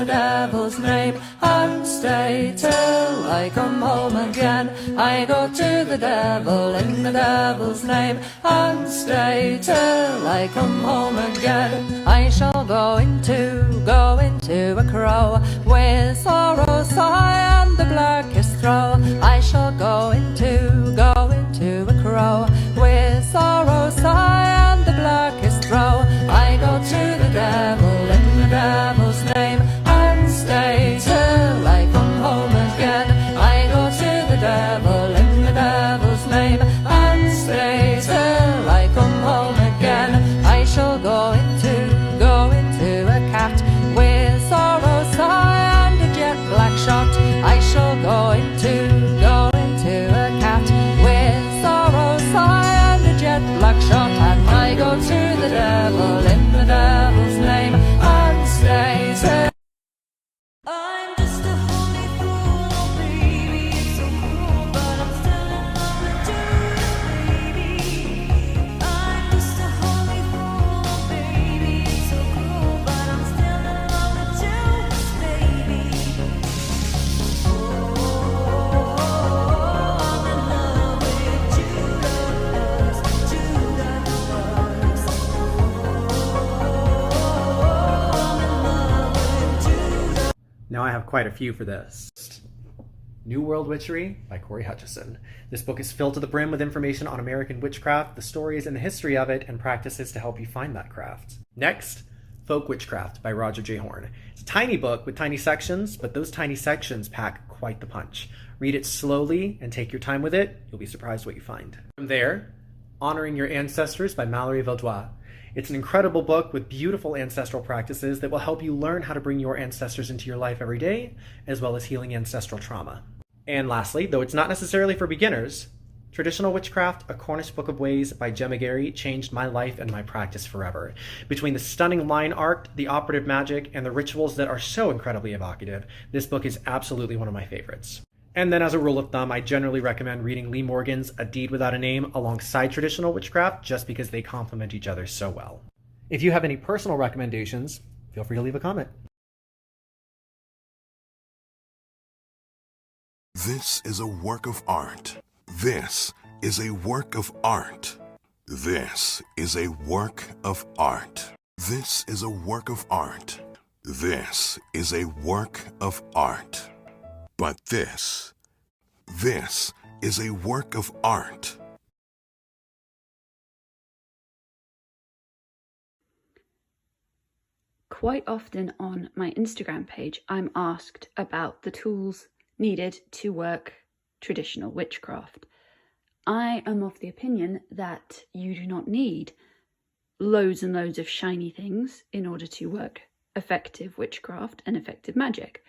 the devil's name, and stay till I come home again. I go to the devil in the devil's name, and stay till I come home again. I shall go into a crow, with sorrow, sigh, and the blackest throw. I shall go into a crow, with sorrow, sigh, and the blackest throw. I go to the devil in the devil's name, and stay till I come home again. I go to the devil in the devil's name, and stay till I come home again. I shall go into a cat, with sorrow, sigh, and a jet black shot. I shall go into a cat, with sorrow, sigh, and a jet black shot. And I go to the devil in the devil's name, and stay till I'm just a holy fool, oh baby, it's so cruel, but I'm still in love with you, baby. I'm just a holy fool, oh baby, it's so cruel, but I'm still in love with you, baby. Oh, I'm in love with Judas, Judas. I'm in love with Judas. Now I have quite a few for this. New World Witchery by Corey Hutchison. This book is filled to the brim with information on American witchcraft, the stories and the history of it, and practices to help you find that craft. Next, Folk Witchcraft by Roger J. Horn. It's a tiny book with tiny sections, but those tiny sections pack quite the punch. Read it slowly and take your time with it. You'll be surprised what you find. From there, Honoring Your Ancestors by Mallory Vaudois. It's an incredible book with beautiful ancestral practices that will help you learn how to bring your ancestors into your life every day, as well as healing ancestral trauma. And lastly, though it's not necessarily for beginners, Traditional Witchcraft, A Cornish Book of Ways by Gemma Gary changed my life and my practice forever. Between the stunning line art, the operative magic, and the rituals that are so incredibly evocative, this book is absolutely one of my favorites. And then as a rule of thumb, I generally recommend reading Lee Morgan's A Deed Without a Name alongside Traditional Witchcraft just because they complement each other so well. If you have any personal recommendations, feel free to leave a comment. This is a work of art. This is a work of art. This is a work of art. This is a work of art. This is a work of art. But this is a work of art. Quite often on my Instagram page, I'm asked about the tools needed to work traditional witchcraft. I am of the opinion that you do not need loads and loads of shiny things in order to work effective witchcraft and effective magic.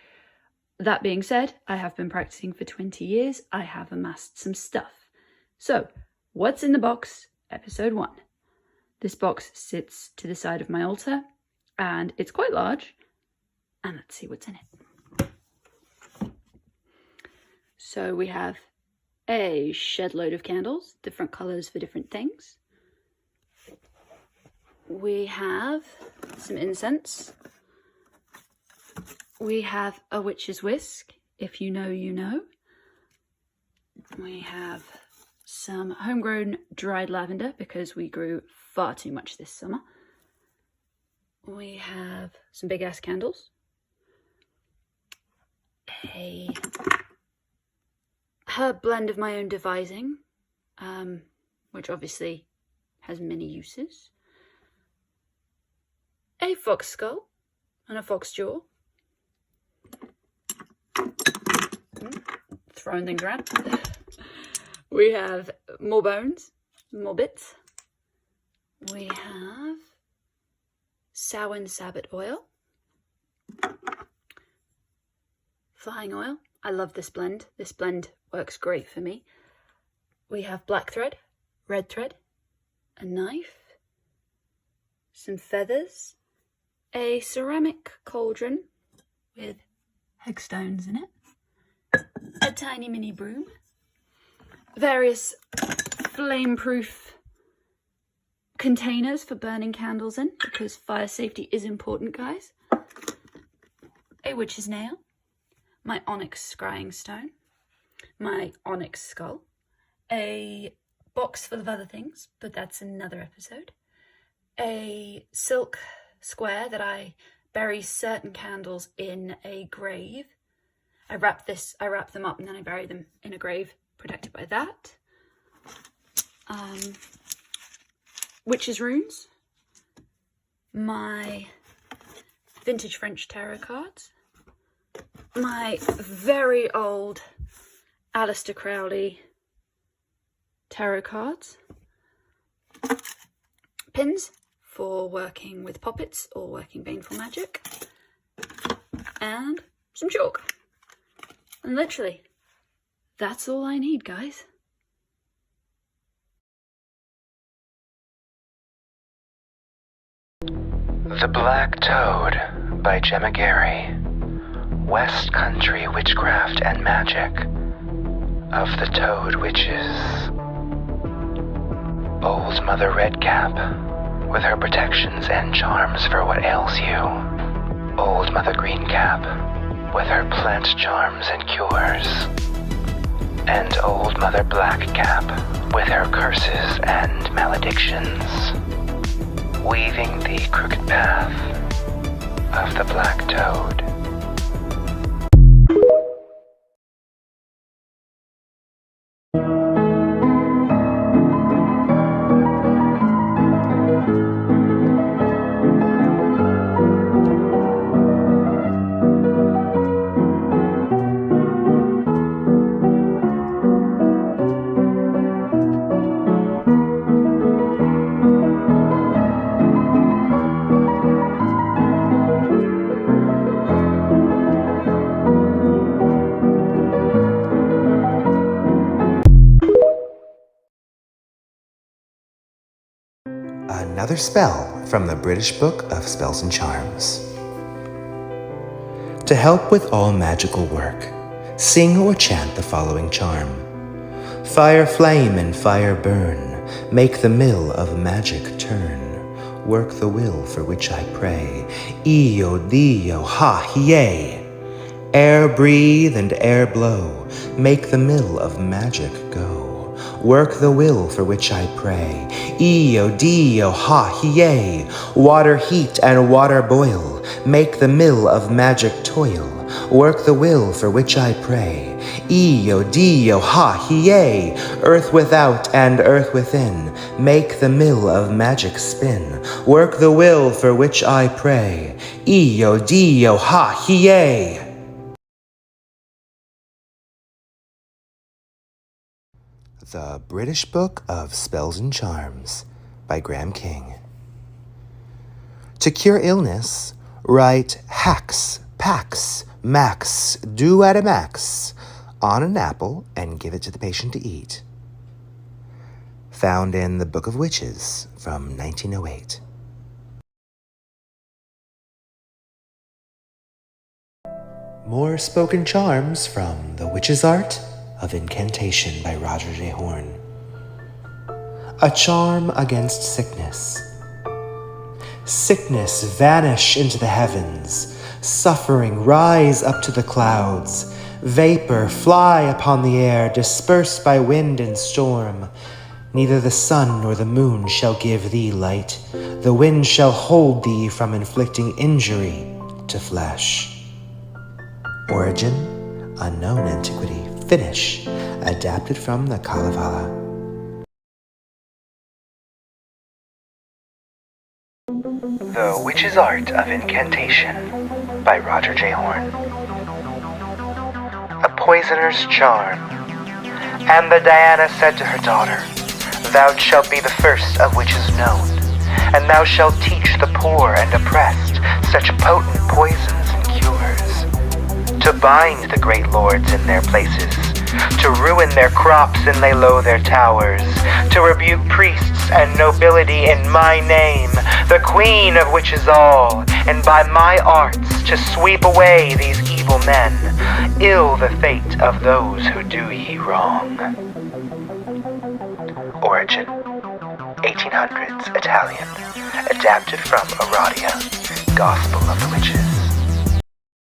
That being said, I have been practicing for 20 years. I have amassed some stuff. So, what's in the box? Episode 1. This box sits to the side of my altar, and it's quite large. And let's see what's in it. So we have a shed load of candles, different colours for different things. We have some incense. We have a witch's whisk, if you know, you know. We have some homegrown dried lavender because we grew far too much this summer. We have some big ass candles. A herb blend of my own devising, which obviously has many uses. A fox skull and a fox jaw. Throwing things around. We have more bones, more bits. We have Samhain Sabbath oil. Flying oil. I love this blend. This blend works great for me. We have black thread, red thread, a knife, some feathers, a ceramic cauldron with hexstones in it, a tiny mini broom, various flame-proof containers for burning candles in, because fire safety is important, guys. A a witch's nail, my onyx scrying stone, my onyx skull, a box full of other things, but that's another episode, a silk square that I bury certain candles in a grave. I wrap them up and then I bury them in a grave protected by that. Witch's runes, my vintage French tarot cards, my very old Aleister Crowley tarot cards, pins for working with poppets or working baneful magic, and some chalk. And literally, that's all I need, guys. The Black Toad by Gemma Gary. West Country Witchcraft and Magic of the Toad Witches. Old Mother Redcap, with her protections and charms for what ails you. Old Mother Greencap, with her plant charms and cures. And Old Mother Blackcap, with her curses and maledictions. Weaving the crooked path of the Black Toad. Another spell from the British Book of Spells and Charms. To help with all magical work, sing or chant the following charm. Fire flame and fire burn, make the mill of magic turn. Work the will for which I pray, Io Dio ha yea. Air breathe and air blow, make the mill of magic go. Work the will for which I pray, Io Dio ha yea. Water heat and water boil, make the mill of magic toil. Work the will for which I pray, Io Dio ha yea. Earth without and earth within, make the mill of magic spin. Work the will for which I pray, Io Dio ha yea. The British Book of Spells and Charms by Graham King. To cure illness, write hacks, packs, max, do at a max on an apple and give it to the patient to eat. Found in the Book of Witches from 1908. More spoken charms from The Witch's Art of Incantation by Roger J. Horn. A charm against sickness. Sickness vanish into the heavens, suffering rise up to the clouds, vapor fly upon the air, dispersed by wind and storm. Neither the sun nor the moon shall give thee light, the wind shall hold thee from inflicting injury to flesh. Origin, unknown antiquity. Finish, adapted from the Kalevala. The Witch's Art of Incantation by Roger J. Horn. A poisoner's charm. And the Diana said to her daughter, Thou shalt be the first of witches known, and thou shalt teach the poor and oppressed such potent poisons and cures, to bind the great lords in their places, to ruin their crops and lay low their towers, to rebuke priests and nobility in my name, the queen of witches all, and by my arts to sweep away these evil men, ill the fate of those who do ye wrong. Origin, 1800s Italian, adapted from Aradia, Gospel of the Witches.